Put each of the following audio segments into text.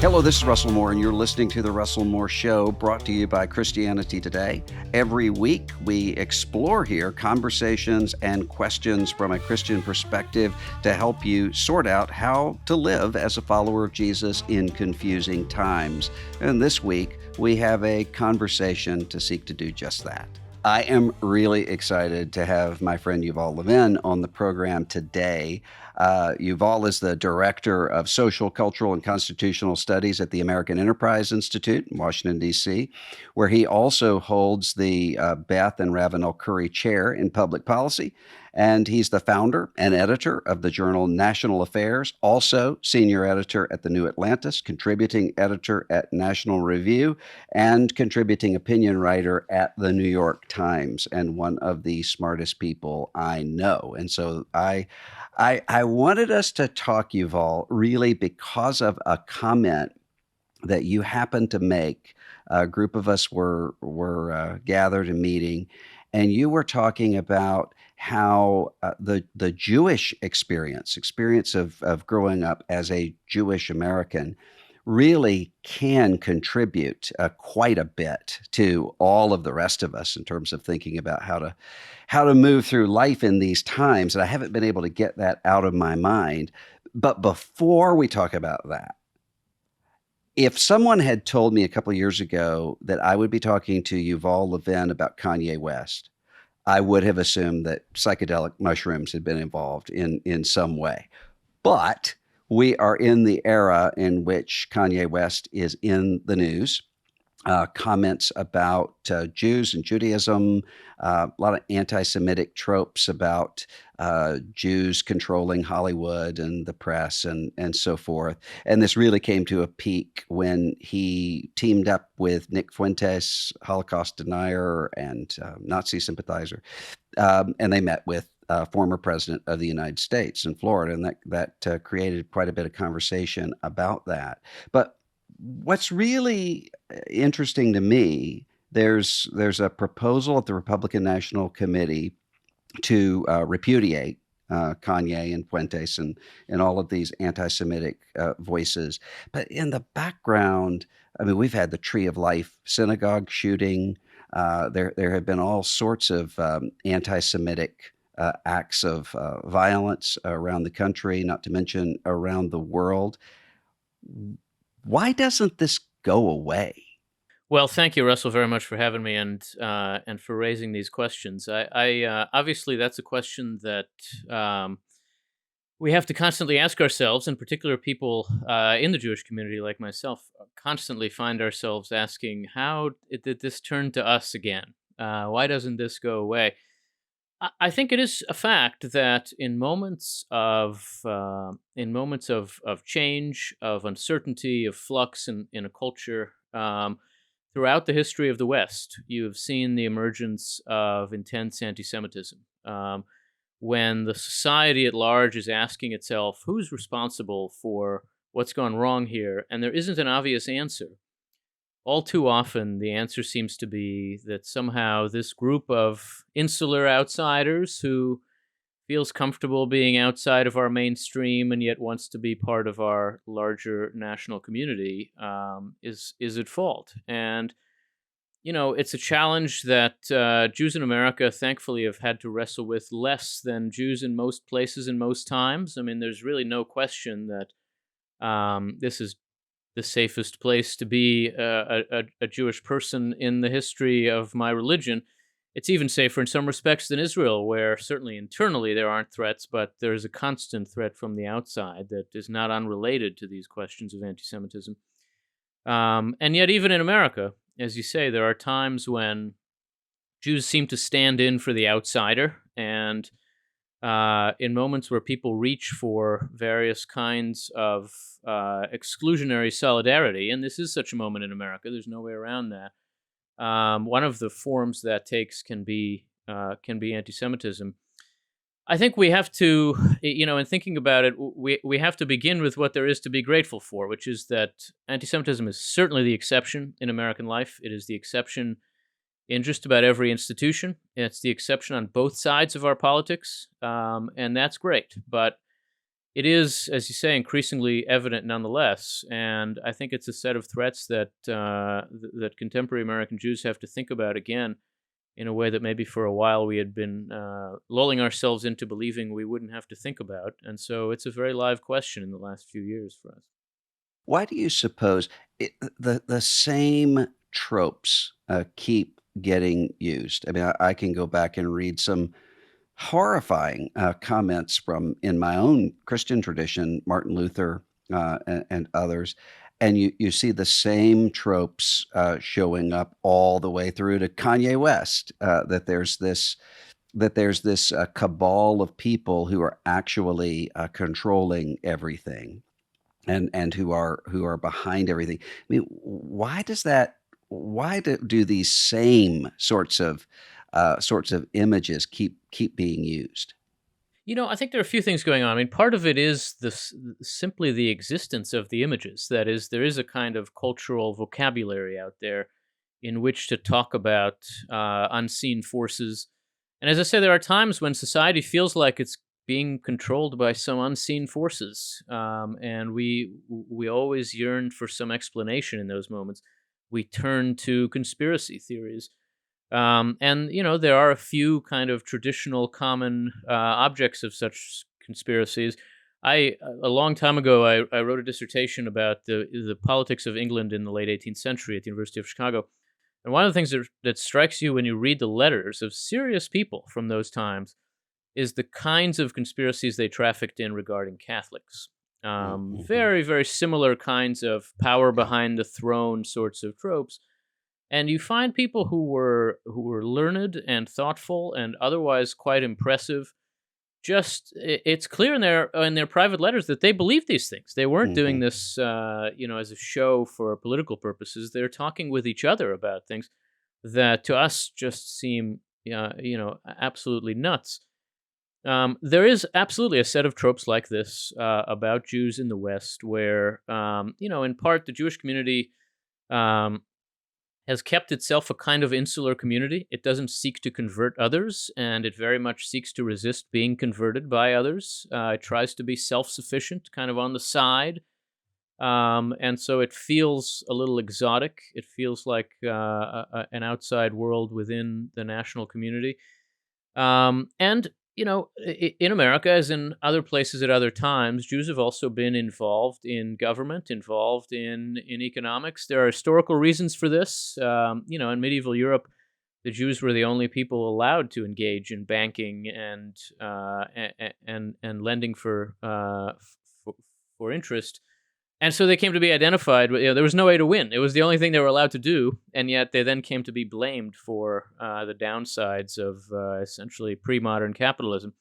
Hello, this is Russell Moore, and you're listening to The Russell Moore Show, brought to you by Christianity Today. Every week, we explore here conversations and questions from a Christian perspective to help you sort out how to live as a follower of Jesus in confusing times. And this week, we have a conversation to seek to do just that. I am really excited to have my friend Yuval Levin on the program today. Yuval is the Director of Social, Cultural, and Constitutional Studies at the American Enterprise Institute in Washington, D.C., where he also holds the Beth and Ravenel Curry Chair in Public Policy. And he's the founder and editor of the journal National Affairs, also senior editor at the New Atlantis, contributing editor at National Review, and contributing opinion writer at the New York Times, and one of the smartest people I know. And so I wanted us to talk, Yuval, really because of a comment that you happened to make. A group of us were gathered and meeting, and you were talking about how the Jewish experience of growing up as a Jewish American really can contribute quite a bit to all of the rest of us in terms of thinking about how to move through life in these times. And I haven't been able to get that out of my mind. But before we talk about that, if someone had told me a couple of years ago that I would be talking to Yuval Levin about Kanye West, I would have assumed that psychedelic mushrooms had been involved in some way. But we are in the era in which Kanye West is in the news. Comments about Jews and Judaism, a lot of anti-Semitic tropes about Jews controlling Hollywood and the press and so forth. And this really came to a peak when he teamed up with Nick Fuentes, Holocaust denier and Nazi sympathizer, and they met with former president of the United States in Florida, and that created quite a bit of conversation about that. But what's really interesting to me, there's a proposal at the Republican National Committee to repudiate Kanye and Fuentes and all of these anti-Semitic voices. But in the background, I mean, we've had the Tree of Life synagogue shooting. There have been all sorts of anti-Semitic acts of violence around the country, not to mention around the world. Why doesn't this go away? Well, thank you, Russell, very much for having me and for raising these questions. I obviously that's a question that we have to constantly ask ourselves, in particular, people in the Jewish community like myself constantly find ourselves asking, how did this turn to us again? Why doesn't this go away? I think it is a fact that in moments of change, of uncertainty, of flux in a culture, throughout the history of the West, you have seen the emergence of intense anti-Semitism. When the society at large is asking itself, who's responsible for what's gone wrong here, and there isn't an obvious answer. All too often, the answer seems to be that somehow this group of insular outsiders who feels comfortable being outside of our mainstream and yet wants to be part of our larger national community is at fault. And, you know, it's a challenge that Jews in America, thankfully, have had to wrestle with less than Jews in most places and most times. I mean, there's really no question that this is the safest place to be a Jewish person in the history of my religion. It's even safer in some respects than Israel, where certainly internally there aren't threats, but there's a constant threat from the outside that is not unrelated to these questions of anti-Semitism. And yet, even in America, as you say, there are times when Jews seem to stand in for the outsider, and in moments where people reach for various kinds of exclusionary solidarity, and this is such a moment in America, there's no way around that. One of the forms that takes can be anti-Semitism. I think we have to, in thinking about it, we have to begin with what there is to be grateful for, which is that anti-Semitism is certainly the exception in American life. It is the exception in just about every institution. It's the exception on both sides of our politics, and that's great. But it is, as you say, increasingly evident nonetheless. And I think it's a set of threats that that contemporary American Jews have to think about again in a way that maybe for a while we had been lulling ourselves into believing we wouldn't have to think about. And so it's a very live question in the last few years for us. Why do you suppose the same tropes keep getting used? I mean, I can go back and read some horrifying comments from in my own Christian tradition, Martin Luther and others, and you see the same tropes showing up all the way through to Kanye West. That there's this cabal of people who are actually controlling everything and who are behind everything. I mean, why does that? Why do these same sorts of images keep being used? I think there are a few things going on. I mean, part of it is this simply the existence of the images. That is, there is a kind of cultural vocabulary out there in which to talk about unseen forces. And as I say, there are times when society feels like it's being controlled by some unseen forces, and we always yearn for some explanation in those moments. We turn to conspiracy theories. And there are a few kind of traditional common objects of such conspiracies. A long time ago, I wrote a dissertation about the politics of England in the late 18th century at the University of Chicago. And one of the things that strikes you when you read the letters of serious people from those times is the kinds of conspiracies they trafficked in regarding Catholics. Mm-hmm. Very, very similar kinds of power Yeah. behind the throne sorts of tropes, and you find people who were learned and thoughtful and otherwise quite impressive. Just it's clear in their private letters that they believe these things. They weren't doing Mm-hmm. this, as a show for political purposes. They're talking with each other about things that to us just seem, absolutely nuts. There is absolutely a set of tropes like this about Jews in the West, where, in part, the Jewish community. Um, has kept itself a kind of insular community. It doesn't seek to convert others, and it very much seeks to resist being converted by others. It tries to be self sufficient, kind of on the side. And so it feels a little exotic. It feels like an outside world within the national community. And in America, as in other places at other times, Jews have also been involved in government, involved in economics. There are historical reasons for this. In medieval Europe, the Jews were the only people allowed to engage in banking and lending for interest, and so they came to be identified with, there was no way to win. It was the only thing they were allowed to do, and yet they then came to be blamed for the downsides of essentially pre-modern capitalism.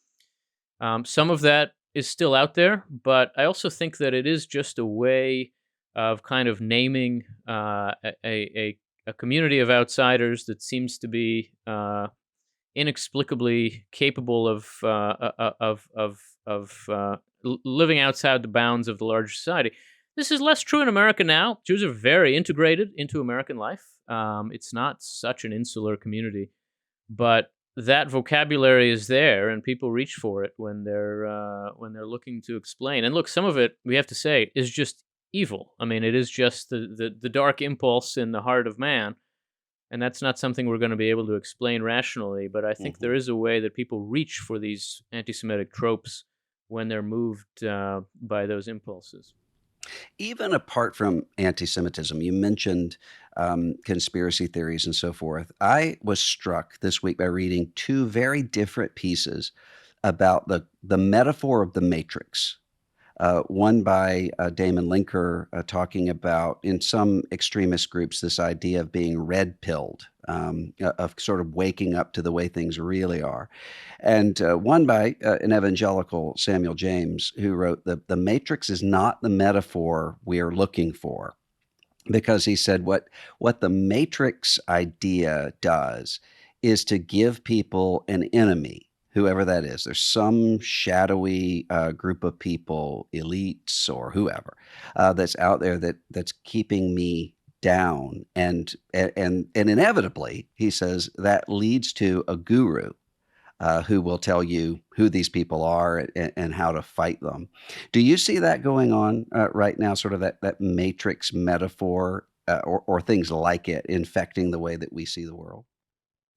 Some of that is still out there, but I also think that it is just a way of kind of naming a community of outsiders that seems to be inexplicably capable of living outside the bounds of the larger society. This is less true in America now. Jews are very integrated into American life. It's not such an insular community, but that vocabulary is there, and people reach for it when they're looking to explain. And look, some of it, we have to say, is just evil. I mean, it is just the dark impulse in the heart of man, and that's not something we're going to be able to explain rationally. But I think Mm-hmm. there is a way that people reach for these anti-Semitic tropes when they're moved by those impulses. Even apart from anti-Semitism, you mentioned conspiracy theories and so forth. I was struck this week by reading two very different pieces about the metaphor of the Matrix. One by Damon Linker talking about, in some extremist groups, this idea of being red pilled, of sort of waking up to the way things really are. And one by an evangelical, Samuel James, who wrote, the Matrix is not the metaphor we are looking for. Because he said what the Matrix idea does is to give people an enemy, whoever that is. There's some shadowy group of people, elites or whoever, that's out there that's keeping me down, and inevitably, he says, that leads to a guru, who will tell you who these people are and how to fight them. Do you see that going on right now, sort of that matrix metaphor or things like it infecting the way that we see the world?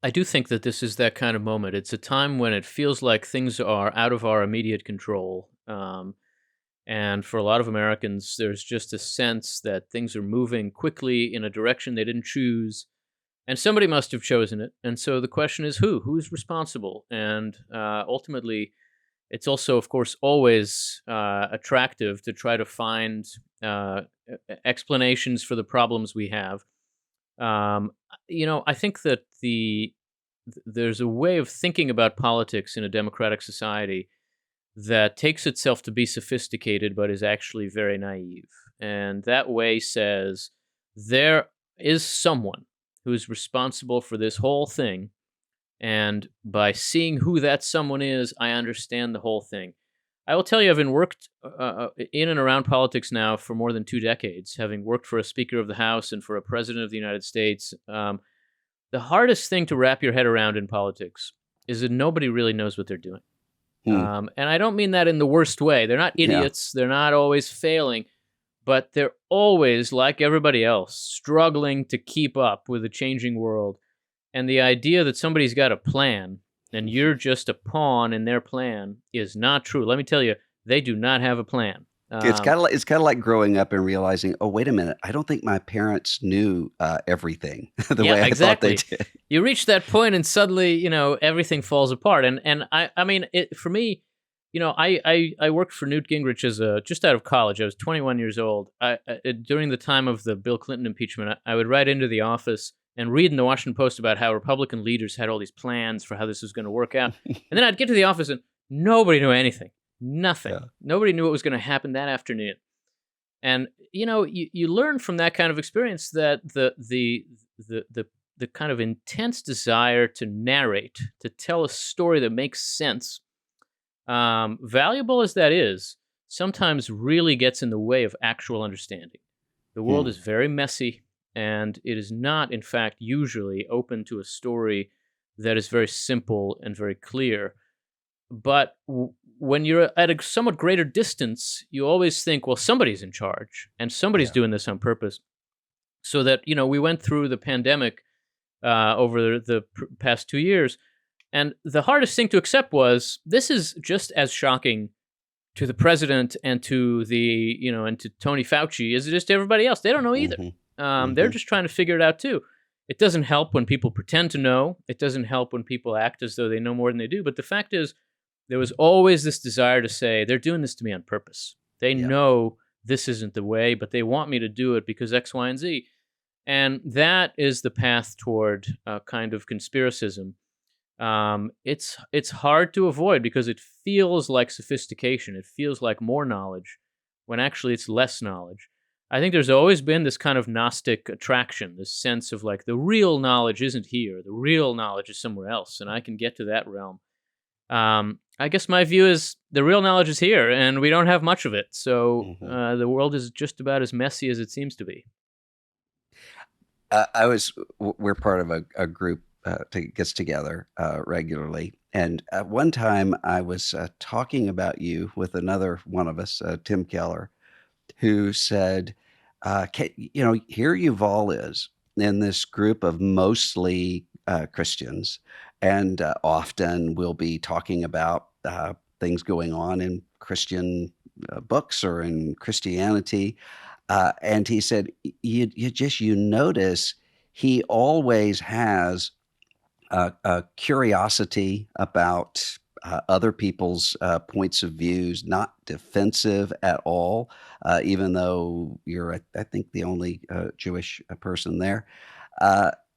I do think that this is that kind of moment. It's a time when it feels like things are out of our immediate control. And for a lot of Americans, there's just a sense that things are moving quickly in a direction they didn't choose. And somebody must have chosen it. And so the question is who? Who's responsible? And ultimately, it's also, of course, always attractive to try to find explanations for the problems we have. Um, I think that there's a way of thinking about politics in a democratic society that takes itself to be sophisticated, but is actually very naive. And that way says there is someone who is responsible for this whole thing. And by seeing who that someone is, I understand the whole thing. I will tell you, having worked in and around politics now for more than 2 decades, having worked for a Speaker of the House and for a President of the United States, the hardest thing to wrap your head around in politics is that nobody really knows what they're doing. Hmm. And I don't mean that in the worst way. They're not Yeah. idiots. They're not always failing, but they're always, like everybody else, struggling to keep up with a changing world. And the idea that somebody's got a plan and you're just a pawn in their plan is not true. Let me tell you, they do not have a plan. It's kind of like growing up and realizing, oh, wait a minute, I don't think my parents knew everything the Yeah, way I thought they exactly. did. You reach that point and suddenly, everything falls apart. And I mean, for me, I worked for Newt Gingrich just out of college. I was 21 years old. During the time of the Bill Clinton impeachment, I would write into the office and read in the Washington Post about how Republican leaders had all these plans for how this was going to work out. And then I'd get to the office and nobody knew anything. Nothing. Yeah. Nobody knew what was going to happen that afternoon. And you learn from that kind of experience that the kind of intense desire to narrate, to tell a story that makes sense, valuable as that is, sometimes really gets in the way of actual understanding. The world Hmm. is very messy, and it is not, in fact, usually open to a story that is very simple and very clear. But when you're at a somewhat greater distance, you always think, well, somebody's in charge and somebody's Yeah. doing this on purpose. So that, we went through the pandemic over the past 2 years. And the hardest thing to accept was this is just as shocking to the president and to and to Tony Fauci as it is to everybody else. They don't know either. Hmm. They're Hmm. just trying to figure it out too. It doesn't help when people pretend to know. It doesn't help when people act as though they know more than they do. But the fact is, there was always this desire to say, they're doing this to me on purpose. They Yeah. know this isn't the way, but they want me to do it because X, Y, and Z. And that is the path toward a kind of conspiracism. It's hard to avoid because it feels like sophistication. It feels like more knowledge when actually it's less knowledge. I think there's always been this kind of Gnostic attraction, this sense of like the real knowledge isn't here, the real knowledge is somewhere else, and I can get to that realm. I guess my view is the real knowledge is here, and we don't have much of it. So Hmm. the world is just about as messy as it seems to be. We're part of a group gets together regularly. And at one time, I was talking about you with another one of us, Tim Keller, who said, here Yuval is in this group of mostly Christians, and often we'll be talking about things going on in Christian books or in Christianity. And he said, you notice he always has a curiosity about other people's points of views, not defensive at all, even though you're, I think, the only Jewish person there.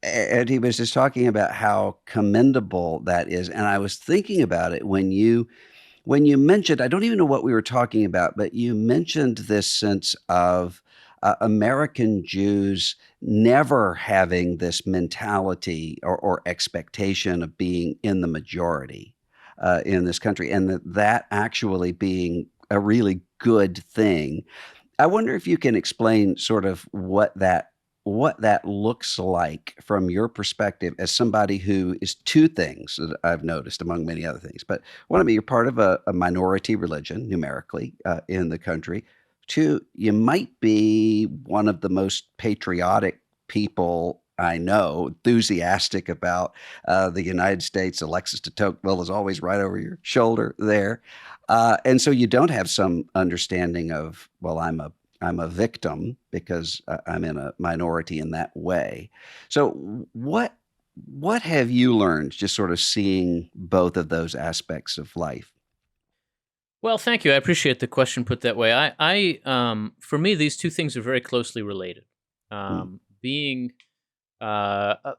And he was just talking about how commendable that is. And I was thinking about it when you mentioned, I don't even know what we were talking about, but you mentioned this sense of American Jews never having this mentality or expectation of being in the majority in this country, and that actually being a really good thing. I wonder if you can explain sort of what that what that looks like from your perspective as somebody who is two things that I've noticed among many other things. But one of me, you're part of a minority religion numerically in the country. Two, you might be one of the most patriotic people I know, enthusiastic about the United States. Alexis de Tocqueville is always right over your shoulder there. And so you don't have some understanding of, well, I'm a victim because I'm in a minority in that way. So what have you learned just sort of seeing both of those aspects of life? Well, thank you. I appreciate the question put that way. For me, these two things are very closely related. Mm, Being a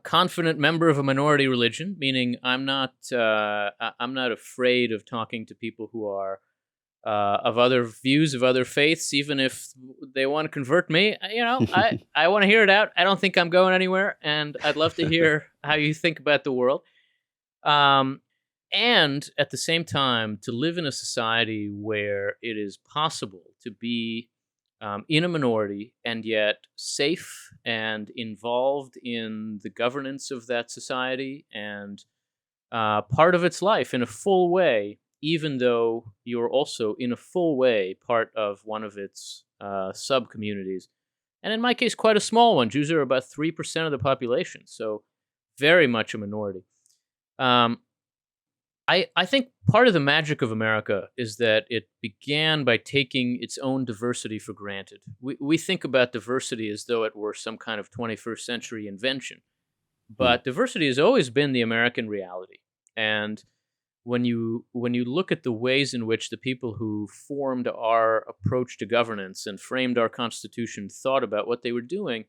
confident member of a minority religion, meaning I'm not afraid of talking to people who are of other views, of other faiths, even if they want to convert me. I want to hear it out. I don't think I'm going anywhere, and I'd love to hear how you think about the world. Um, and at the same time, to live in a society where it is possible to be in a minority and yet safe and involved in the governance of that society and part of its life in a full way, even though you're also in a full way part of one of its sub communities. And in my case, quite a small one. Jews are about 3% of the population, so very much a minority. Um, I think part of the magic of America is that it began by taking its own diversity for granted. We think about diversity as though it were some kind of 21st century invention, mm, but diversity has always been the American reality. And when you look at the ways in which the people who formed our approach to governance and framed our Constitution thought about what they were doing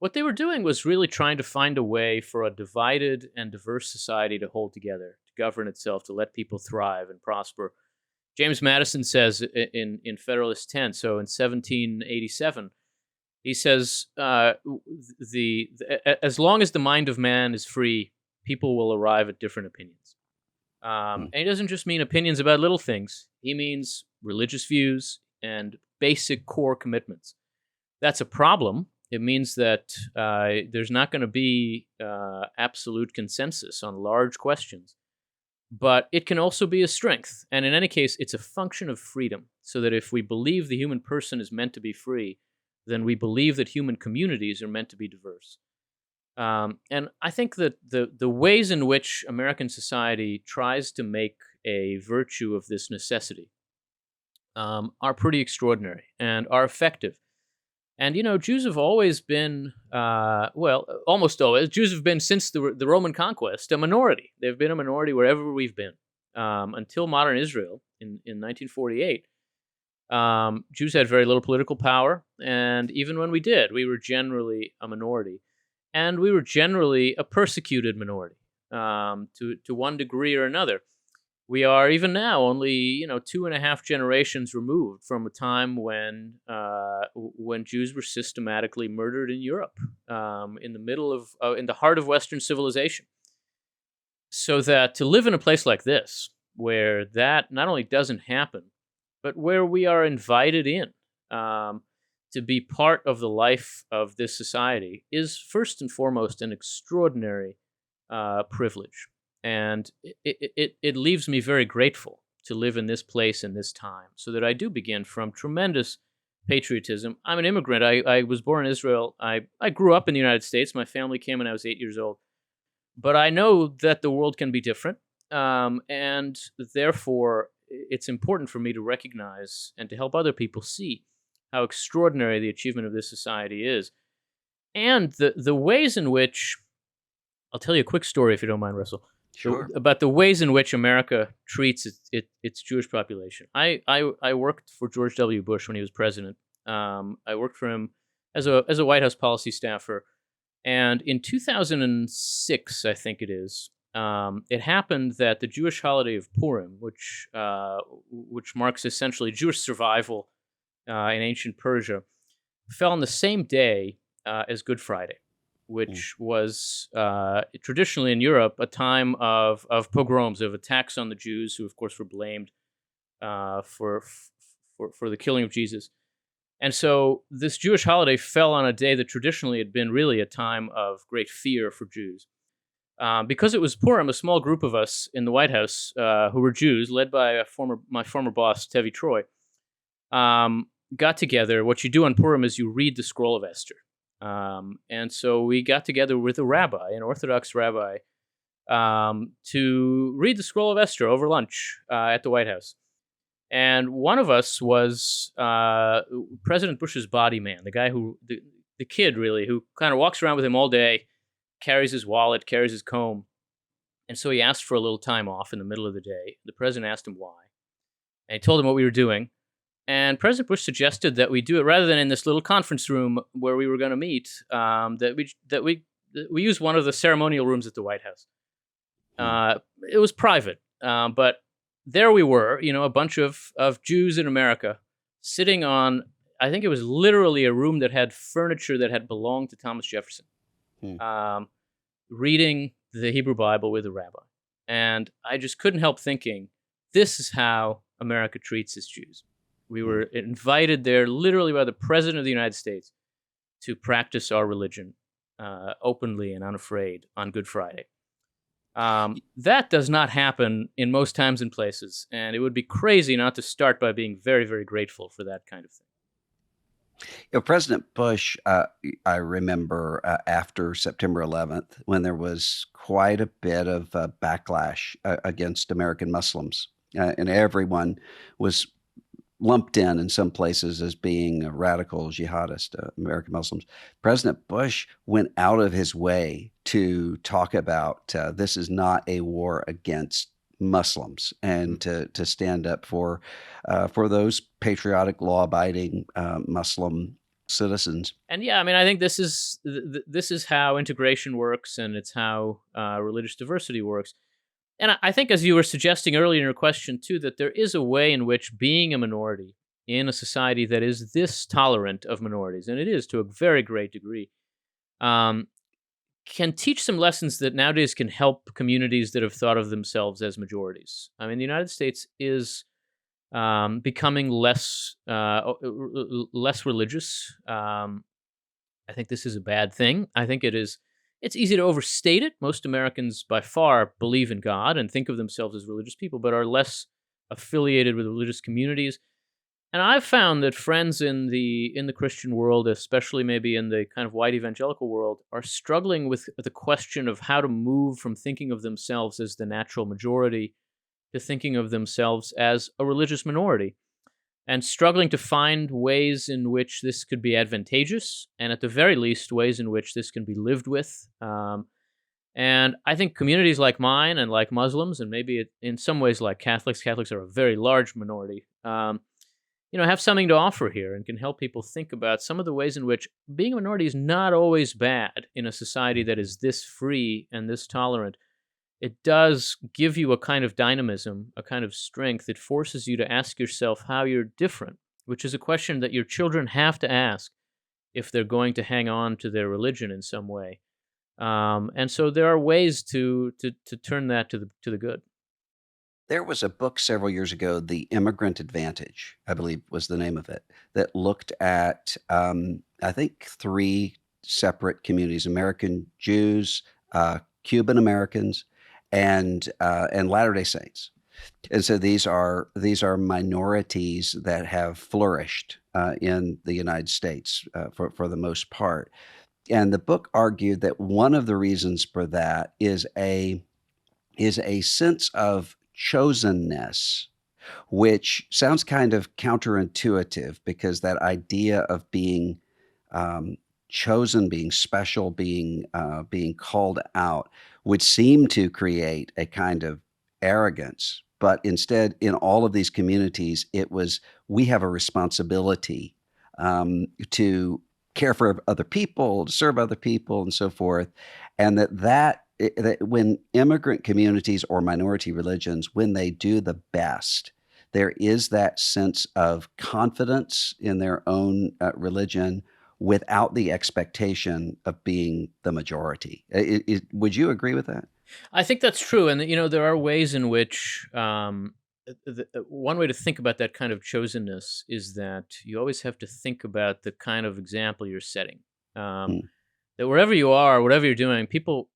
was really trying to find a way for a divided and diverse society to hold together, to govern itself, to let people thrive and prosper. James Madison says in Federalist 10, so in 1787, he says, as long as the mind of man is free, people will arrive at different opinions. mm. And he doesn't just mean opinions about little things, he means religious views and basic core commitments. That's a problem. It means that there's not going to be absolute consensus on large questions, but it can also be a strength. And in any case, it's a function of freedom. So that if we believe the human person is meant to be free, then we believe that human communities are meant to be diverse. And I think that the ways in which American society tries to make a virtue of this necessity are pretty extraordinary and are effective. And Jews have always been, almost always. Jews have been since the Roman conquest a minority. They've been a minority wherever we've been until modern Israel in 1948. Jews had very little political power, and even when we did, we were generally a minority, and we were generally a persecuted minority to one degree or another. We are even now only 2.5 generations removed from a time when Jews were systematically murdered in Europe, in the middle of in the heart of Western civilization. So that to live in a place like this, where that not only doesn't happen, but where we are invited in to be part of the life of this society, is first and foremost an extraordinary privilege. And it leaves me very grateful to live in this place in this time, so that I do begin from tremendous patriotism. I'm an immigrant. I was born in Israel. I grew up in the United States. My family came when I was 8 years old. But I know that the world can be different. And therefore, it's important for me to recognize and to help other people see how extraordinary the achievement of this society is. And the ways in which, I'll tell you a quick story if you don't mind, Russell, Sure. about the ways in which America treats its Jewish population. I worked for George W. Bush when he was president. I worked for him as a White House policy staffer. And in 2006, I think it happened that the Jewish holiday of Purim, which marks essentially Jewish survival in ancient Persia, fell on the same day as Good Friday, Mm, which was traditionally in Europe a time of pogroms, of attacks on the Jews, who of course were blamed for the killing of Jesus. And so this Jewish holiday fell on a day that traditionally had been really a time of great fear for Jews. Because it was Purim, a small group of us in the White House who were Jews, led by my former boss, Tevi Troy, got together. What you do on Purim is you read the scroll of Esther. And so we got together with a rabbi, an Orthodox rabbi, to read the scroll of Esther over lunch at the White House. And one of us was President Bush's body man, the guy the kid really, who kind of walks around with him all day, carries his wallet, carries his comb. And so he asked for a little time off in the middle of the day. The president asked him why. And he told him what we were doing. And President Bush suggested that we do it rather than in this little conference room where we were going to meet, that we use one of the ceremonial rooms at the White House. It was private, but there we were, a bunch of Jews in America sitting on, I think it was literally a room that had furniture that had belonged to Thomas Jefferson, reading the Hebrew Bible with a rabbi. And I just couldn't help thinking, this is how America treats its Jews. We were invited there literally by the President of the United States to practice our religion openly and unafraid on Good Friday. That does not happen in most times and places, and it would be crazy not to start by being very, very grateful for that kind of thing. President Bush, I remember after September 11th, when there was quite a bit of backlash against American Muslims, and everyone was lumped in some places as being a radical jihadist, American Muslims. President Bush went out of his way to talk about this is not a war against Muslims, and to stand up for those patriotic, law-abiding Muslim citizens. And yeah, I mean, I think this is how integration works, and it's how religious diversity works. And I think, as you were suggesting earlier in your question, too, that there is a way in which being a minority in a society that is this tolerant of minorities, and it is to a very great degree, can teach some lessons that nowadays can help communities that have thought of themselves as majorities. I mean, the United States is becoming less religious. I think this is a bad thing. I think it's easy to overstate it. Most Americans, by far, believe in God and think of themselves as religious people, but are less affiliated with religious communities. And I've found that friends in the Christian world, especially maybe in the kind of white evangelical world, are struggling with the question of how to move from thinking of themselves as the natural majority to thinking of themselves as a religious minority, and struggling to find ways in which this could be advantageous, and at the very least, ways in which this can be lived with. And I think communities like mine and like Muslims, and maybe in some ways like Catholics are a very large minority, have something to offer here and can help people think about some of the ways in which being a minority is not always bad in a society that is this free and this tolerant. It does give you a kind of dynamism, a kind of strength. It forces you to ask yourself how you're different, which is a question that your children have to ask if they're going to hang on to their religion in some way. And so there are ways to turn that to the good. There was a book several years ago, The Immigrant Advantage, I believe was the name of it, that looked at, I think, three separate communities: American Jews, Cuban Americans, and Latter-day Saints. And so these are minorities that have flourished in the United States for the most part. And the book argued that one of the reasons for that is a sense of chosenness, which sounds kind of counterintuitive, because that idea of being chosen, being special, being called out would seem to create a kind of arrogance. But instead, in all of these communities, it was, we have a responsibility to care for other people, to serve other people, and so forth. And that when immigrant communities or minority religions, when they do the best, there is that sense of confidence in their own religion without the expectation of being the majority. Would you agree with that? I think that's true. And, there are ways in which one way to think about that kind of chosenness is that you always have to think about the kind of example you're setting. Um, Mm. that wherever you are, whatever you're doing, people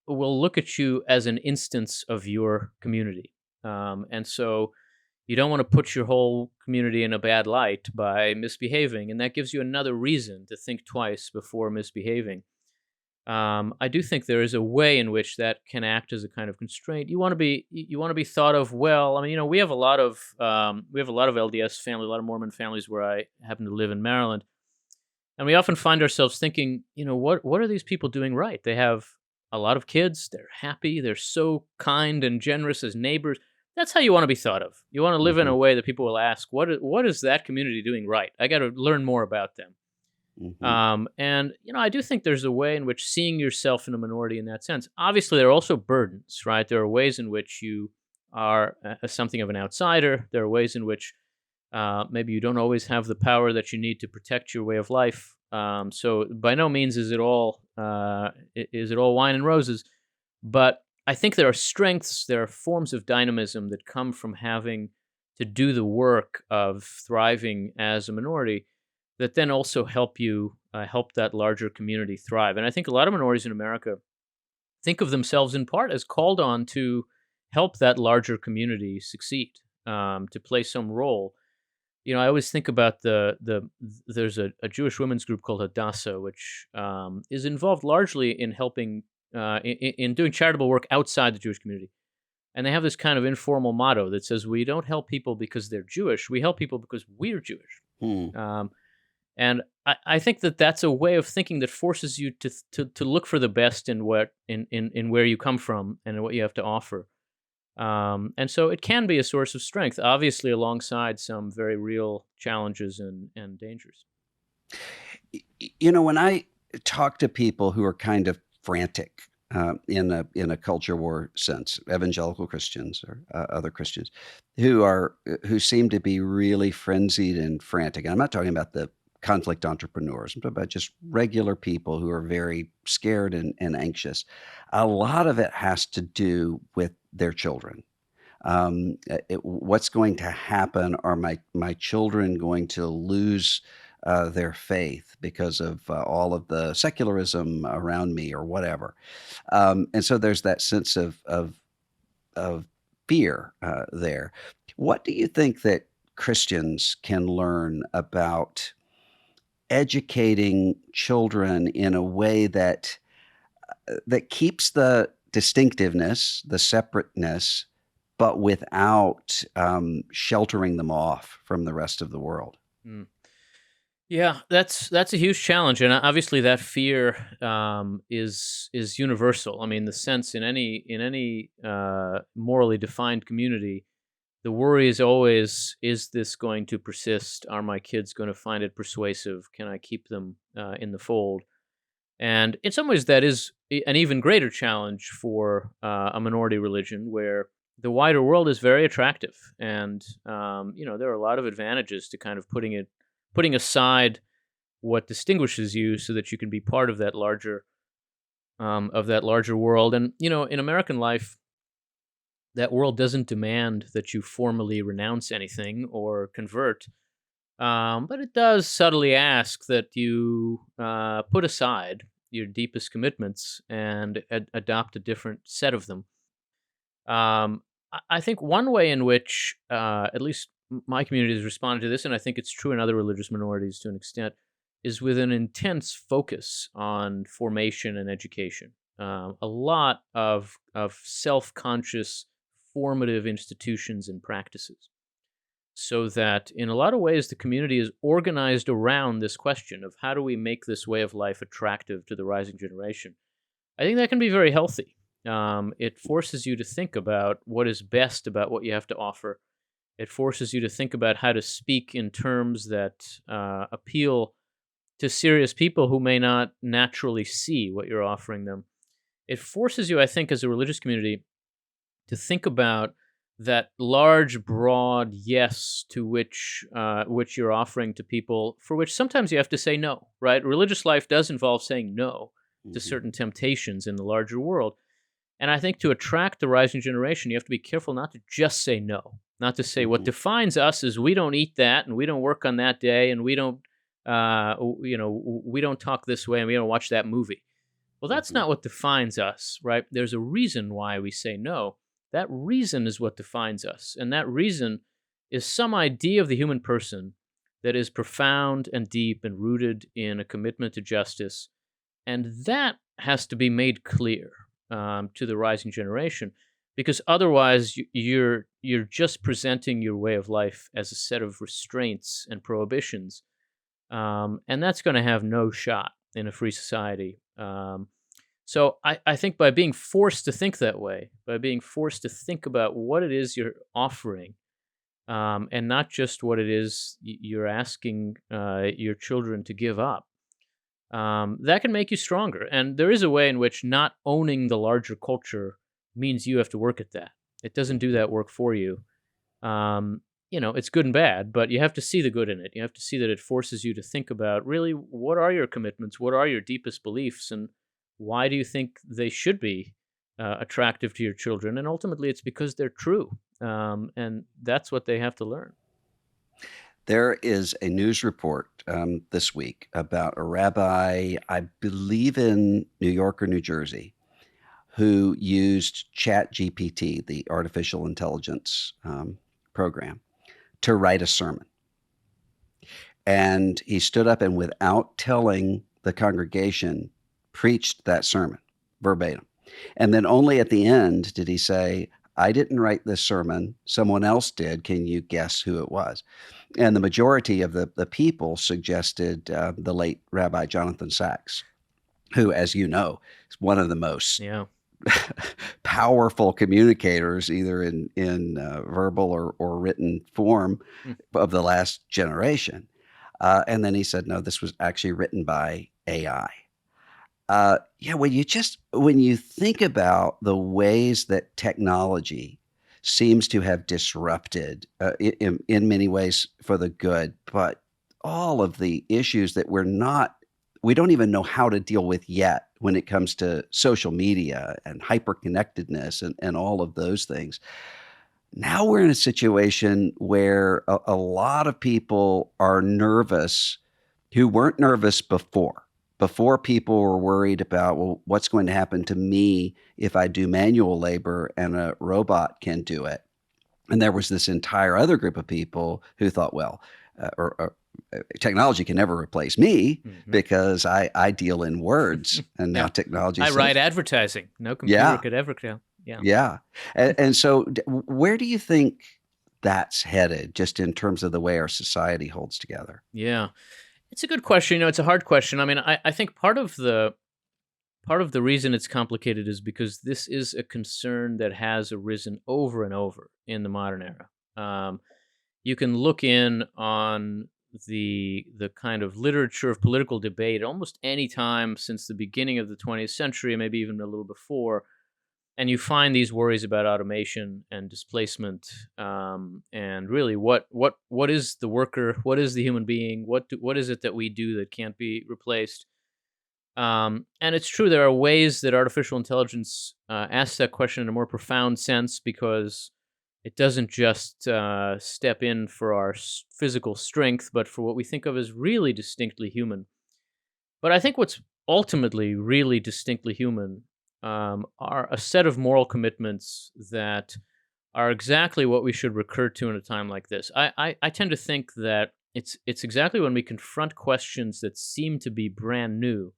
will look at you as an instance of your community. And so you don't want to put your whole community in a bad light by misbehaving. And that gives you another reason to think twice before misbehaving. I do think there is a way in which that can act as a kind of constraint. You want to be thought of well. I mean, we have a lot of LDS family, a lot of Mormon families where I happen to live in Maryland, and we often find ourselves thinking, what are these people doing right? They have a lot of kids. They're happy. They're so kind and generous as neighbors. That's how you want to be thought of. You want to live in Mhm. a way that people will ask, what is that community doing right? I got to learn more about them. Mhm. And I do think there's a way in which seeing yourself in a minority in that sense. Obviously, there are also burdens, right? There are ways in which you are something of an outsider. There are ways in which maybe you don't always have the power that you need to protect your way of life. So by no means is it all wine and roses, but I think there are strengths, there are forms of dynamism that come from having to do the work of thriving as a minority that then also help that larger community thrive. And I think a lot of minorities in America think of themselves in part as called on to help that larger community succeed, to play some role. I always think about there's a Jewish women's group called Hadassah, which is involved largely in helping in doing charitable work outside the Jewish community. And they have this kind of informal motto that says, "We don't help people because they're Jewish. We help people because we're Jewish." Hmm. Um, and I think that that's a way of thinking that forces you to look for the best in in where you come from and in what you have to offer. And so it can be a source of strength, obviously, alongside some very real challenges and dangers. When I talk to people who are kind of frantic in a culture war sense, evangelical Christians or other Christians who seem to be really frenzied and frantic. And I'm not talking about the conflict entrepreneurs. I'm talking about just regular people who are very scared and anxious. A lot of it has to do with their children. What's going to happen? Are my children going to lose their faith because of all of the secularism around me or whatever? And so there's that sense of fear there. What do you think that Christians can learn about educating children in a way that keeps the distinctiveness, the separateness, but without sheltering them off from the rest of the world? Mm. Yeah, that's a huge challenge, and obviously that fear is universal. I mean, the sense in any morally defined community, the worry is always: is this going to persist? Are my kids going to find it persuasive? Can I keep them in the fold? And in some ways, that is an even greater challenge for a minority religion, where the wider world is very attractive, and there are a lot of advantages to kind of putting aside what distinguishes you, so that you can be part of that larger world. And in American life, that world doesn't demand that you formally renounce anything or convert, but it does subtly ask that you put aside your deepest commitments and adopt a different set of them. I think one way in which, at least my community has responded to this, and I think it's true in other religious minorities to an extent, is with an intense focus on formation and education. A lot of self conscious formative institutions and practices, so that in a lot of ways the community is organized around this question of how do we make this way of life attractive to the rising generation. I think that can be very healthy. It forces you to think about what is best about what you have to offer. It forces you to think about how to speak in terms that appeal to serious people who may not naturally see what you're offering them. It forces you, I think, as a religious community, to think about that large, broad yes to which you're offering to people, for which sometimes you have to say no. Right? Religious life does involve saying no to Mhm. certain temptations in the larger world, and I think to attract the rising generation, you have to be careful not to just say no. not to say what Mhm. defines us is we don't eat that and we don't work on that day and we don't, we don't talk this way and we don't watch that movie. Well, that's Mhm. not what defines us, right? There's a reason why we say no. That reason is what defines us. And that reason is some idea of the human person that is profound and deep and rooted in a commitment to justice. And that has to be made clear to the rising generation, because otherwise you're just presenting your way of life as a set of restraints and prohibitions, and that's going to have no shot in a free society. So I think by being forced to think that way, by being forced to think about what it is you're offering, and not just what it is you're asking your children to give up, that can make you stronger. And there is a way in which not owning the larger culture means you have to work at that. It doesn't do Mhm. that work for you. Um, it's good and bad, but you have to see the good in it. You have to see that it forces you to think about really what are your commitments, what are your deepest beliefs, and why do you think they should be attractive to your children? And ultimately, it's because they're true, and that's what they have to learn. There is a news report this week about a rabbi, I believe in New York or New Jersey, who used ChatGPT, the artificial intelligence program, to write a sermon. And he stood up and, without telling the congregation, preached that sermon verbatim. And then only at the end did he say, I didn't write this sermon, someone else did. Can you guess who it was? And the majority of the people suggested the late Rabbi Jonathan Sachs, who, as you know, is one of the most Yeah. powerful communicators, either in verbal or written form, Hmm. of the last generation. And then he said, no, this was actually written by AI. Yeah, when you think about the ways that technology seems to have disrupted, in many ways for the good, but all of the issues that we don't even know how to deal with yet when it comes to social media and hyperconnectedness and all of those things. Now we're in a situation where a lot of people are nervous who weren't nervous before. Before, people were worried about, well, what's going to happen to me if I do manual labor and a robot can do it? And there was this entire other group of people who thought, well, technology can never replace me Hmm. because I deal in words. And now Yeah. technology I says, write advertising. No computer yeah, could ever kill. Yeah. yeah. And so, where do you think that's headed, just in terms of the way our society holds together? Yeah. It's a good question. It's a hard question. I mean, I think part of the reason it's complicated is because this is a concern that has arisen over and over in the modern era. You can look in on the kind of literature of political debate almost any time since the beginning of the 20th century, maybe even a little before, and you find these worries about automation and displacement, and really what is the worker, what is the human being, what is it that we do that can't be replaced. And it's true, there are ways that artificial intelligence asks that question in a more profound sense, because it doesn't just step in for our physical strength, but for what we think of as really distinctly human. But I think what's ultimately really distinctly human are a set of moral commitments that are exactly what we should recur to in a time like this. I tend to think that it's exactly when we confront questions that seem to be brand new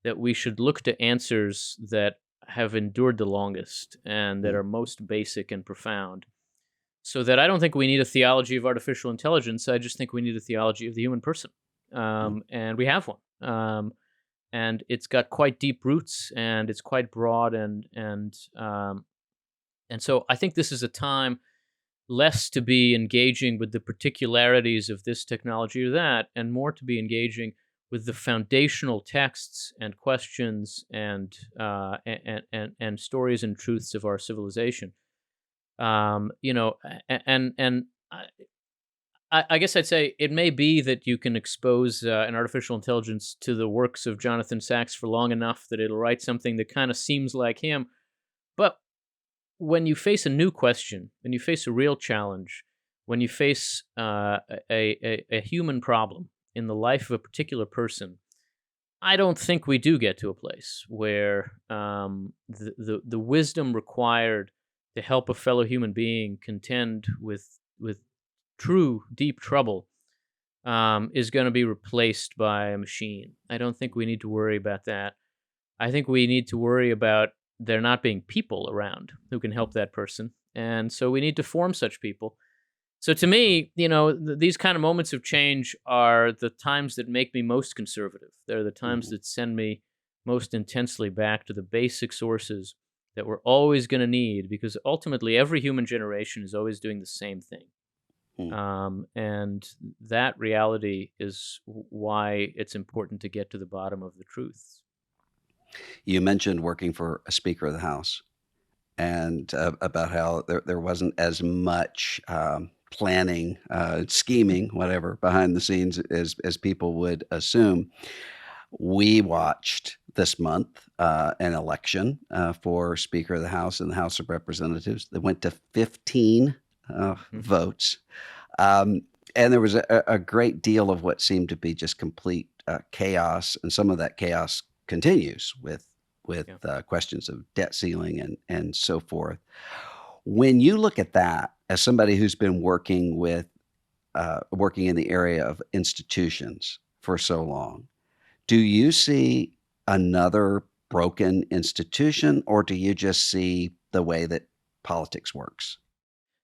that we should look to answers that have endured the longest and that Mm, are most basic and profound. So that I don't think we need a theology of artificial intelligence. I just think we need a theology of the human person, mm, and we have one. And it's got quite deep roots, and it's quite broad, and so I think this is a time less to be engaging with the particularities of this technology or that, and more to be engaging with the foundational texts and questions and stories and truths of our civilization. And I guess I'd say it may be that you can expose an artificial intelligence to the works of Jonathan Sachs for long enough that it'll write something that kind of seems like him, but when you face a new question, when you face a real challenge, when you face a human problem in the life of a particular person, I don't think we do get to a place where the wisdom required to help a fellow human being contend with true deep trouble is going to be replaced by a machine. I don't think we need to worry about that. I think we need to worry about there not being people around who can help that person, and so we need to form such people. So to me, these kind of moments of change are the times that make me most conservative. They're the times that send me most intensely back to the basic sources that we're always going to need, because ultimately every human generation is always doing the same thing. And that reality is why it's important to get to the bottom of the truths. You mentioned working for a Speaker of the House, and about how there wasn't as much planning, scheming, whatever, behind the scenes as people would assume. We watched this month an election for Speaker of the House in the House of Representatives that went to 15 votes. And there was a great deal of what seemed to be just complete chaos, and some of that chaos continues with questions of debt ceiling and so forth. When you look at that, as somebody who's been working in the area of institutions for so long, do you see another broken institution, or do you just see the way that politics works?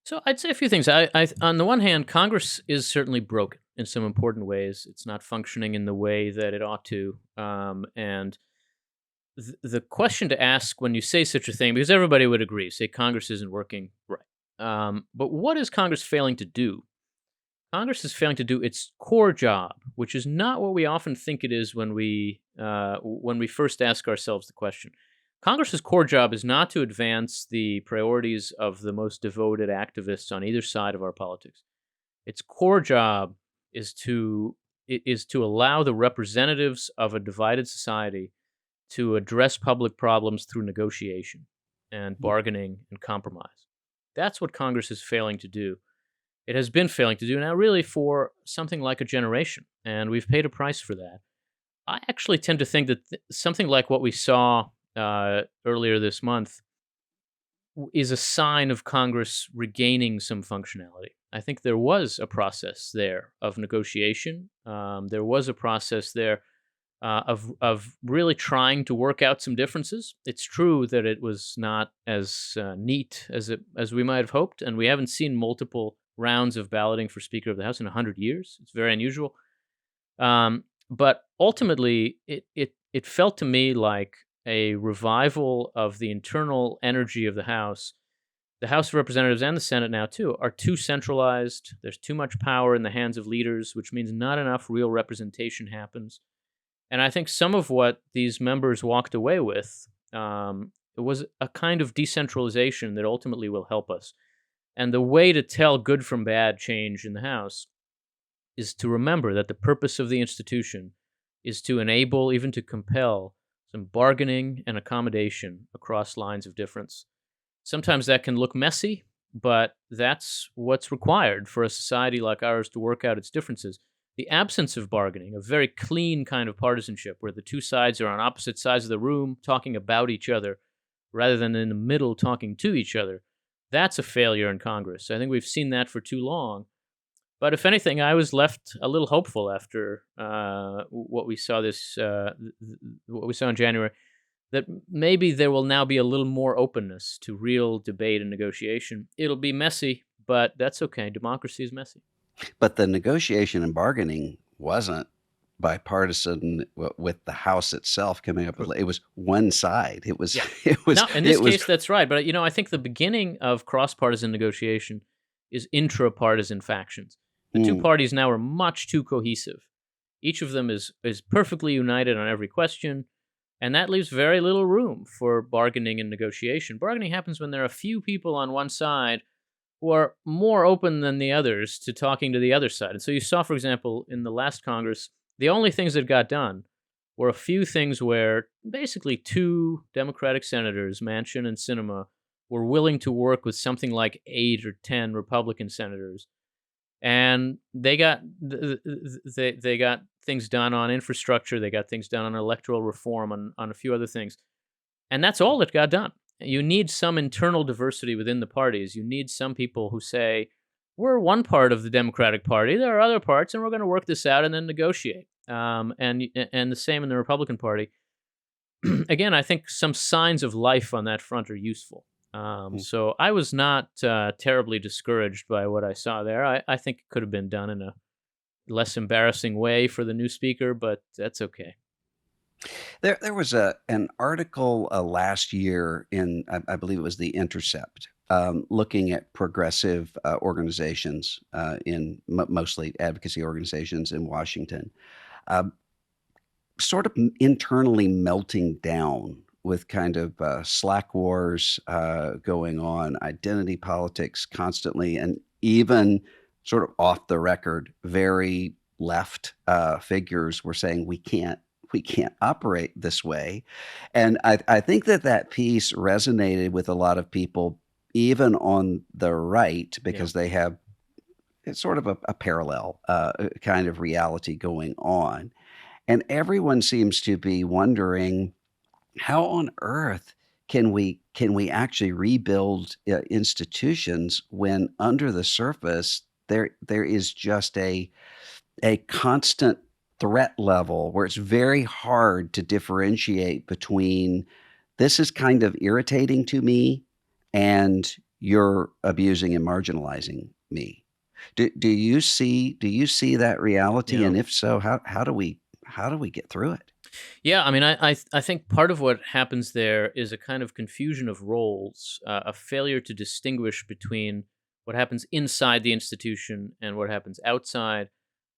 So I'd say a few things. On the one hand, Congress is certainly broken in some important ways. It's not functioning in the way that it ought to. And the question to ask when you say such a thing, because everybody would agree, say Congress isn't working right. But what is Congress failing to do? Congress is failing to do its core job, which is not what we often think it is when we first ask ourselves the question. Congress's core job is not to advance the priorities of the most devoted activists on either side of our politics. Its core job is to allow the representatives of a divided society to address public problems through negotiation and bargaining and compromise. That's what Congress is failing to do. It has been failing to do now really for something like a generation, and we've paid a price for that. I actually tend to think that something like what we saw earlier this month is a sign of Congress regaining some functionality. I think there was a process there of negotiation. There was a process there of really trying to work out some differences. It's true that it was not as neat as we might have hoped, and we haven't seen multiple rounds of balloting for Speaker of the House in 100 years. It's very unusual. But ultimately, it felt to me like a revival of the internal energy of the House. The House of Representatives and the Senate now, too, are too centralized. There's too much power in the hands of leaders, which means not enough real representation happens. And I think some of what these members walked away with was a kind of decentralization that ultimately will help us. And the way to tell good from bad change in the House is to remember that the purpose of the institution is to enable, even to compel, some bargaining and accommodation across lines of difference. Sometimes that can look messy, but that's what's required for a society like ours to work out its differences. The absence of bargaining, a very clean kind of partisanship where the two sides are on opposite sides of the room talking about each other rather than in the middle talking to each other, that's a failure in Congress. I think we've seen that for too long. But if anything, I was left a little hopeful after what we saw in January, that maybe there will now be a little more openness to real debate and negotiation. It'll be messy, but that's okay. Democracy is messy. But the negotiation and bargaining wasn't bipartisan with the House itself coming up with it. Was one side. It was. Yeah. It was. No, in this case, that's right. But I think the beginning of cross-partisan negotiation is intra-partisan factions. The two parties now are much too cohesive. Each of them is perfectly united on every question, and that leaves very little room for bargaining and negotiation. Bargaining happens when there are a few people on one side who are more open than the others to talking to the other side. And so you saw, for example, in the last Congress, the only things that got done were a few things where basically two Democratic senators, Manchin and Sinema, were willing to work with something like 8 or 10 Republican senators, and they got things done on infrastructure, they got things done on electoral reform, on a few other things, and that's all that got done. You need some internal diversity within the parties. You need some people who say, "We're one part of the Democratic Party. There are other parts, and we're going to work this out and then negotiate." And the same in the Republican Party. Again, I think some signs of life on that front are useful. Mm. So I was not terribly discouraged by what I saw there. I think it could have been done in a less embarrassing way for the new speaker, but that's okay. There was an article last year in, I believe it was The Intercept, looking at progressive organizations mostly advocacy organizations in Washington, uh, sort of internally melting down with kind of slack wars going on, identity politics constantly, and even sort of off the record, very left figures were saying we can't operate this way. And I think that piece resonated with a lot of people, even on the right, Yeah. because they have it's sort of a parallel kind of reality going on. And everyone seems to be wondering how on earth can we actually rebuild institutions when under the surface there is just a constant threat level where it's very hard to differentiate between this is kind of irritating to me and you're abusing and marginalizing me. Do you see that reality? Yeah. And if so, how do we get through it? Yeah, I mean, I think part of what happens there is a kind of confusion of roles, a failure to distinguish between what happens inside the institution and what happens outside,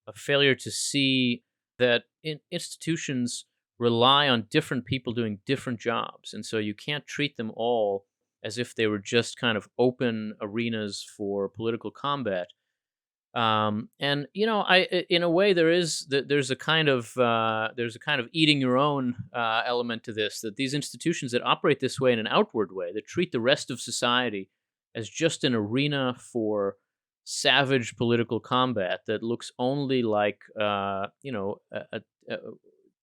a failure to see that institutions rely on different people doing different jobs, and so you can't treat them all as if they were just kind of open arenas for political combat. And in a way, there's a kind of eating your own element to this. That these institutions that operate this way in an outward way, that treat the rest of society as just an arena for savage political combat, that looks only like a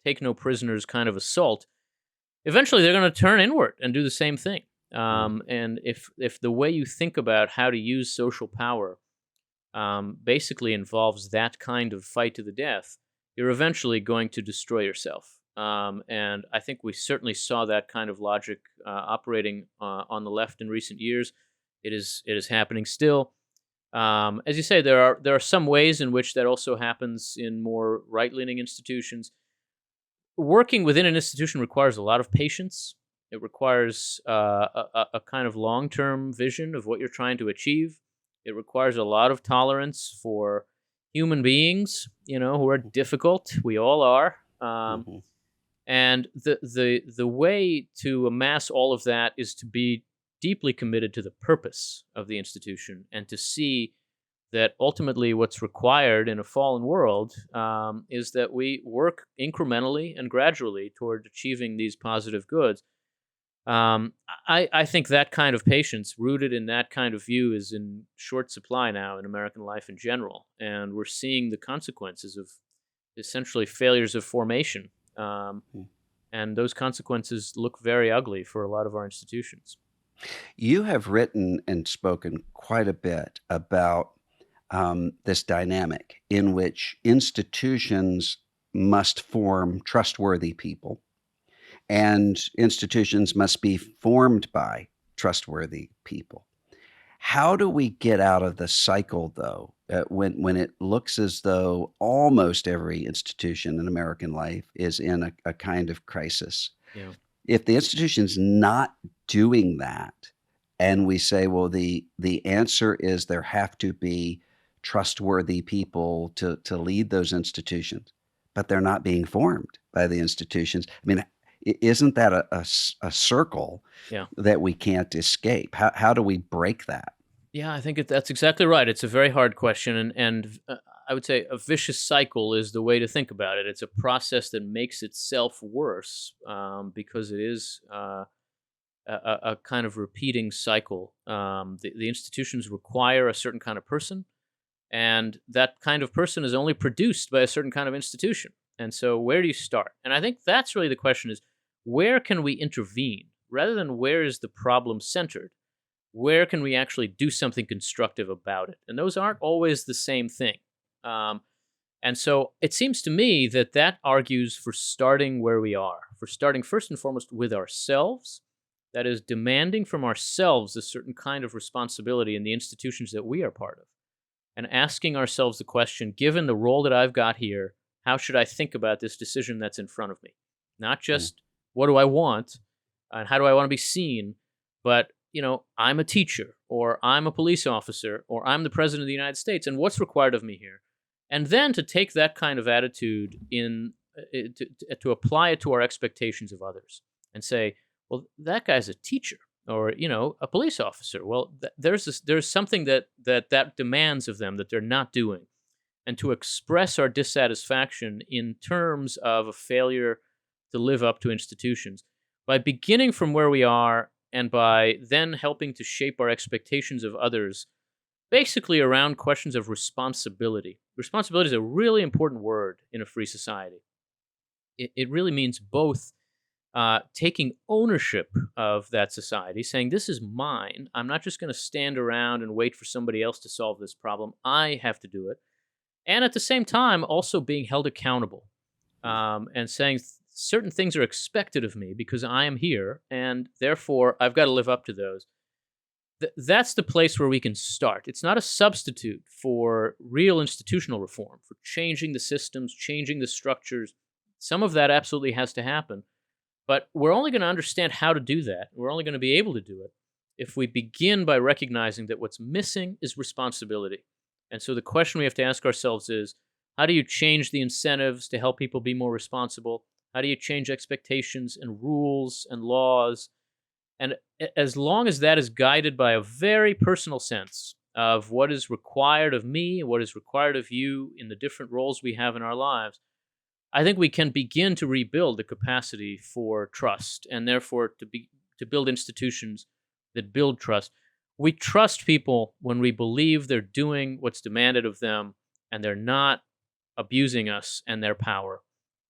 take no prisoners kind of assault. Eventually, they're going to turn inward and do the same thing. Mm. And if the way you think about how to use social power basically involves that kind of fight to the death, you're eventually going to destroy yourself. And I think we certainly saw that kind of logic operating on the left in recent years. It is happening still. As you say, there are some ways in which that also happens in more right leaning institutions. Working within an institution requires a lot of patience. It requires a kind of long term vision of what you're trying to achieve. It requires a lot of tolerance for human beings, who are difficult. We all are. Mhm. And the way to amass all of that is to be deeply committed to the purpose of the institution and to see that ultimately what's required in a fallen world is that we work incrementally and gradually toward achieving these positive goods. Um, I think that kind of patience, rooted in that kind of view, is in short supply now in American life in general, and we're seeing the consequences of essentially failures of formation, Mm. and those consequences look very ugly for a lot of our institutions. You have written and spoken quite a bit about this dynamic in which institutions must form trustworthy people, and institutions must be formed by trustworthy people. How do we get out of the cycle, though, when it looks as though almost every institution in American life is in a kind of crisis? Yeah. If the institution's not doing that, and we say, well, the answer is there have to be trustworthy people to lead those institutions, but they're not being formed by the institutions. I mean, isn't that a circle Yeah. that we can't escape? How do we break that? Yeah, I think that's exactly right. It's a very hard question, and I would say a vicious cycle is the way to think about it. It's a process that makes itself worse because it is a kind of repeating cycle. The institutions require a certain kind of person, and that kind of person is only produced by a certain kind of institution. And so, where do you start? And I think that's really the question: is where can we intervene rather than where is the problem centered? Where can we actually do something constructive about it? And those aren't always the same thing. Um, and so it seems to me that that argues for starting where we are, for starting first and foremost with ourselves, that is, demanding from ourselves a certain kind of responsibility in the institutions that we are part of, and asking ourselves the question, given the role that I've got here, how should I think about this decision that's in front of me? Not just what do I want and how do I want to be seen, but I'm a teacher, or I'm a police officer, or I'm the president of the United States, and what's required of me here? And then to take that kind of attitude to apply it to our expectations of others and say, well, that guy's a teacher, or a police officer. Well, there's something that demands of them that they're not doing, and to express our dissatisfaction in terms of a failure to live up to institutions by beginning from where we are and by then helping to shape our expectations of others, basically around questions of responsibility. Responsibility is a really important word in a free society. It really means both taking ownership of that society, saying, this is mine. I'm not just going to stand around and wait for somebody else to solve this problem. I have to do it. And at the same time, also being held accountable, and saying certain things are expected of me because I am here, and therefore I've got to live up to those. That's the place where we can start. It's not a substitute for real institutional reform, for changing the systems, changing the structures. Some of that absolutely has to happen. But we're only going to understand how to do that. We're only going to be able to do it if we begin by recognizing that what's missing is responsibility. And so the question we have to ask ourselves is, how do you change the incentives to help people be more responsible? How do you change expectations and rules and laws? And as long as that is guided by a very personal sense of what is required of me, what is required of you in the different roles we have in our lives, I think we can begin to rebuild the capacity for trust, and therefore to build institutions that build trust. We trust people when we believe they're doing what's demanded of them and they're not abusing us and their power.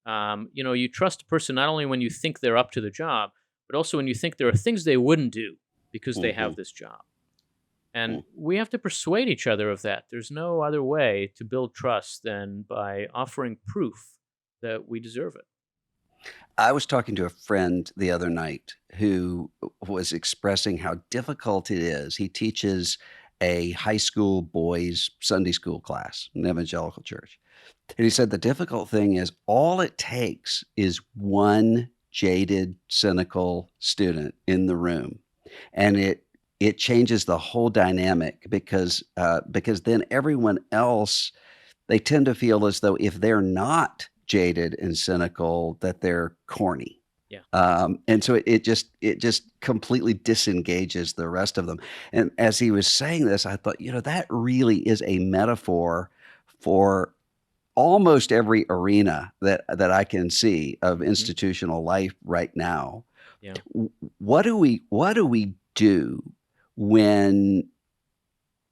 You trust a person not only when you think they're up to the job, but also when you think there are things they wouldn't do because they have this job. And we have to persuade each other of that. There's no other way to build trust than by offering proof that we deserve it. I was talking to a friend the other night who was expressing how difficult it is. He teaches a high school boys' Sunday school class in an evangelical church. And he said the difficult thing is all it takes is one jaded, cynical student in the room. And it changes the whole dynamic because then everyone else, they tend to feel as though if they're not jaded and cynical, that they're corny. Yeah. And so it just completely disengages the rest of them. And as he was saying this, I thought, that really is a metaphor for almost every arena that I can see of institutional life right now. Yeah. What do we do when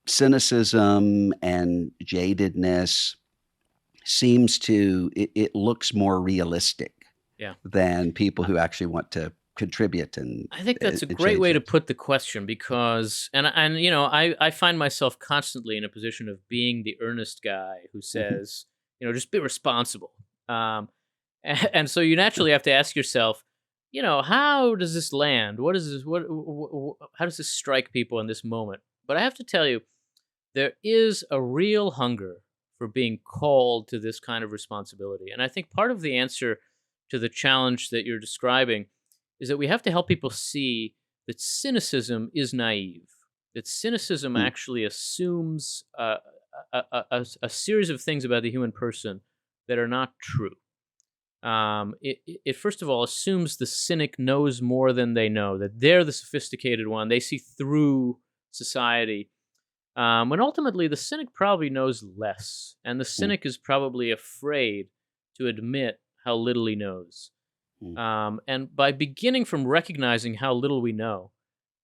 cynicism and jadedness seems to it looks more realistic than people who actually want to contribute? And I think that's a great way to put the question, because I find myself constantly in a position of being the earnest guy who says, just be responsible. And so you naturally have to ask yourself, how does this land? What is this? How does this strike people in this moment? But I have to tell you, there is a real hunger for being called to this kind of responsibility. And I think part of the answer to the challenge that you're describing is that we have to help people see that cynicism is naive, that cynicism actually assumes a series of things about the human person that are not true. It first of all assumes the cynic knows more than they know, that they're the sophisticated one. They see through society. When ultimately the cynic probably knows less, and the cynic is probably afraid to admit how little he knows. Mm. And by beginning from recognizing how little we know,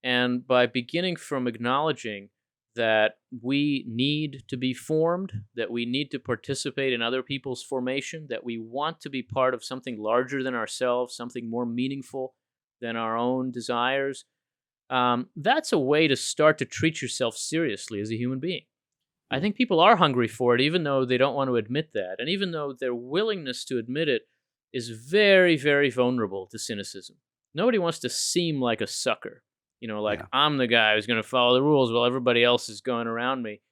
and by beginning from acknowledging that we need to be formed, that we need to participate in other people's formation, that we want to be part of something larger than ourselves, something more meaningful than our own desires, that's a way to start to treat yourself seriously as a human being. I Mm. think people are hungry for it, even though they don't want to admit that. And even though their willingness to admit it is very, very vulnerable to cynicism. Nobody wants to seem like a sucker. Like Yeah. I'm the guy who's going to follow the rules while everybody else is going around me.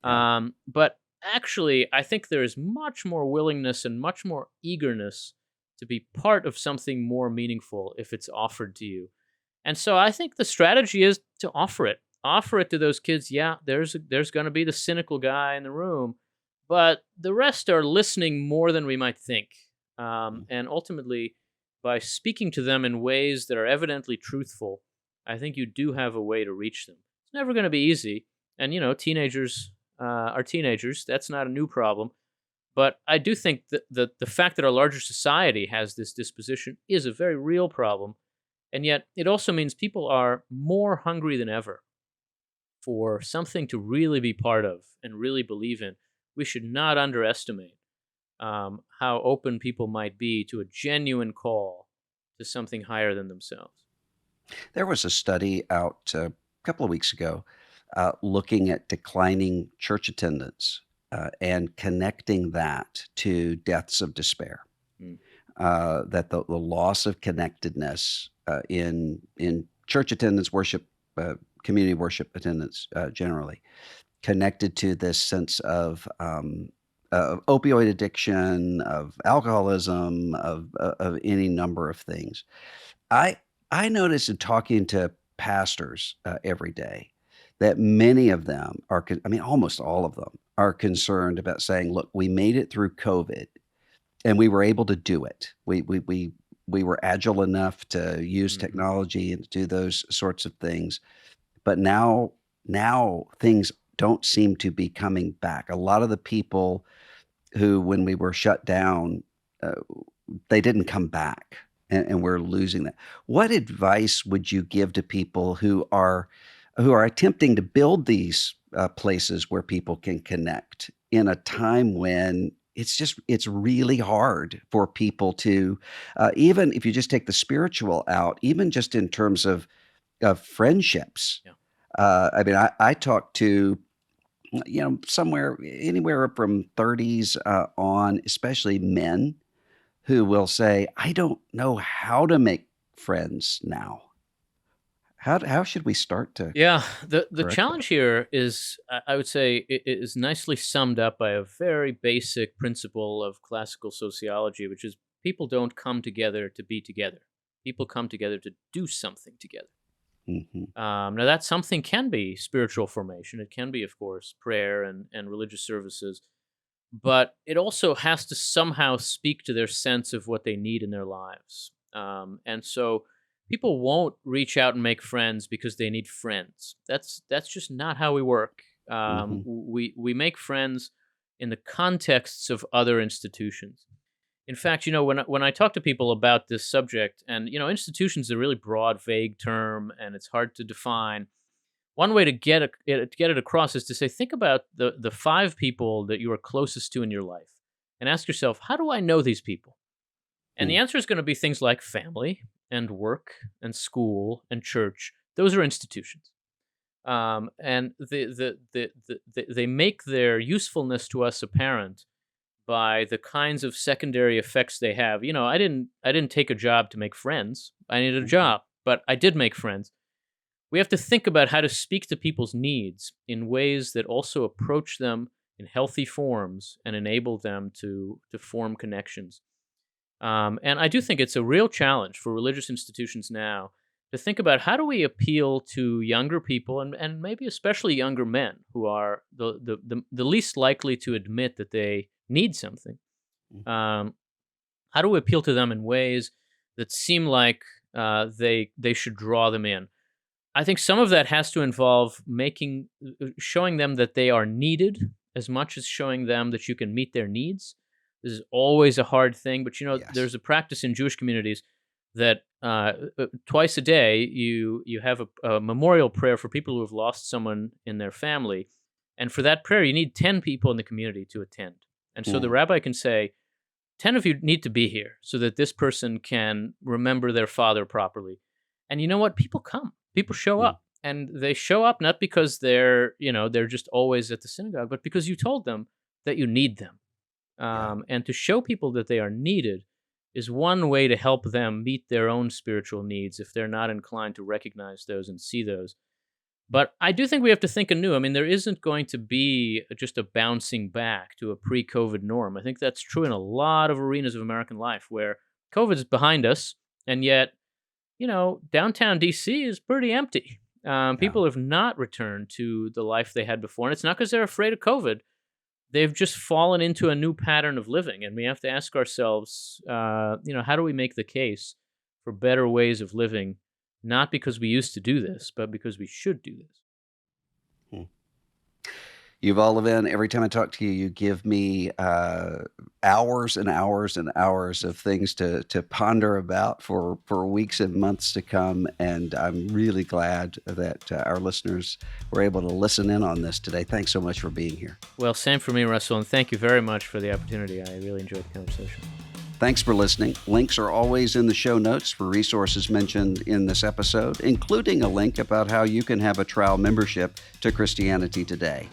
Yeah. But actually, I think there is much more willingness and much more eagerness to be part of something more meaningful if it's offered to you. And so I think the strategy is to offer it. Offer it to those kids. Yeah, there's going to be the cynical guy in the room, but the rest are listening more than we might think. Mm. And ultimately, by speaking to them in ways that are evidently truthful, I think you do have a way to reach them. It's never going to be easy, and teenagers are teenagers. That's not a new problem. But I do think that the fact that our larger society has this disposition is a very real problem. And yet, it also means people are more hungry than ever for something to really be part of and really believe in. We should not underestimate how open people might be to a genuine call to something higher than themselves. There was a study out a couple of weeks ago looking at declining church attendance and connecting that to deaths of despair. Mm. That the loss of connectedness in church attendance, worship, community worship attendance generally, connected to this sense of opioid addiction, of alcoholism, of any number of things. I I notice in talking to pastors every day that many of them are, I mean, almost all of them are concerned about saying, "Look, we made it through COVID, and we were able to do it. We were agile enough to use Hmm. technology and do those sorts of things, but now things don't seem to be coming back." A lot of the people who, when we were shut down, uh, they didn't come back, and we're losing that. What advice would you give to people who are attempting to build these places where people can connect in a time when it's really hard for people to, even if you just take the spiritual out, even just in terms of friendships. Yeah. I mean, I talked to, somewhere anywhere from 30s on, especially men who will say, "I don't know how to make friends now." How should we start to Yeah, the correct that? challenge here is, I would say, it is nicely summed up by a very basic principle of classical sociology, which is people don't come together to be together. People come together to do something together. Mhm. Now, that something can be spiritual formation. It can be, of course, prayer and religious services, but it also has to somehow speak to their sense of what they need in their lives. And so people won't reach out and make friends because they need friends. That's just not how we work. Mhm. We make friends in the contexts of other institutions. In fact, when I talk to people about this subject, and institutions is a really broad, vague term, and it's hard to define. One way to get it across is to say, think about the five people that you are closest to in your life, and ask yourself, how do I know these people? And the Mm. answer is going to be things like family and work and school and church. Those are institutions, and they make their usefulness to us apparent by the kinds of secondary effects they have. I didn't take a job to make friends. I needed a Mhm. job, but I did make friends. We have to think about how to speak to people's needs in ways that also approach them in healthy forms and enable them to form connections. And I do think it's a real challenge for religious institutions now to think about how do we appeal to younger people, and maybe especially younger men who are the least likely to admit that they need something. Mm. Um, how do we appeal to them in ways that seem like they should draw them in? I think some of that has to involve showing them that they are needed as much as showing them that you can meet their needs. This is always a hard thing, but Yes. there's a practice in Jewish communities that twice a day you have a memorial prayer for people who have lost someone in their family, and for that prayer you need 10 people in the community to attend. And so the Mm, rabbi can say, 10 of you need to be here so that this person can remember their father properly. And you know what? People come. People show mm, up. And they show up not because they're just always at the synagogue, but because you told them that you need them. yeah. And to show people that they are needed is one way to help them meet their own spiritual needs if they're not inclined to recognize those and see those. But I do think we have to think anew. I mean, there isn't going to be just a bouncing back to a pre-COVID norm. I think that's true in a lot of arenas of American life where COVID is behind us, and yet, downtown DC is pretty empty. Yeah. People have not returned to the life they had before, and it's not because they're afraid of COVID. They've just fallen into a new pattern of living, and we have to ask ourselves, how do we make the case for better ways of living, not because we used to do this, but because we should do this. Hmm. Yuval Levin, every time I talk to you, you give me hours and hours and hours of things to ponder about for weeks and months to come. And I'm really glad that our listeners were able to listen in on this today. Thanks so much for being here. Well, same for me, Russell, and thank you very much for the opportunity. I really enjoyed the conversation. Thanks for listening. Links are always in the show notes for resources mentioned in this episode, including a link about how you can have a trial membership to Christianity Today.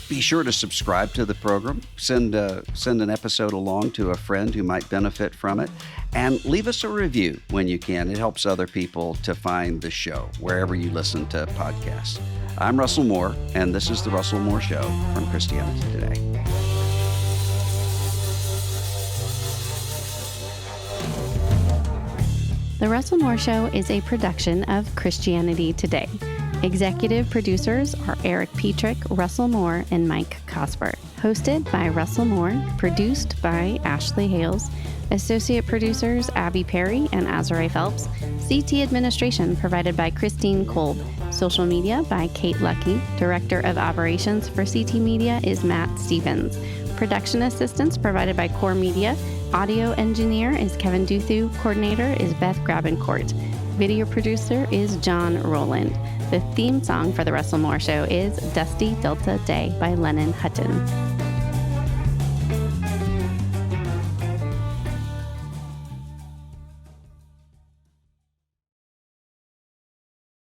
Be sure to subscribe to the program, send an episode along to a friend who might benefit from it, and leave us a review when you can. It helps other people to find the show wherever you listen to podcasts. I'm Russell Moore, and this is The Russell Moore Show from Christianity Today. The Russell Moore Show is a production of Christianity Today. Executive producers are Eric Petrick, Russell Moore, and Mike Cosper. Hosted by Russell Moore, produced by Ashley Hales, associate producers Abby Perry and Azare Phelps, CT administration provided by Christine Kolb, social media by Kate Lucky, director of operations for CT Media is Matt Stevens, production assistance provided by Core Media, audio engineer is Kevin Duthu, coordinator is Beth Grabencourt, video producer is John Rowland. The theme song for The Russell Moore Show is Dusty Delta Day by Lennon Hutton.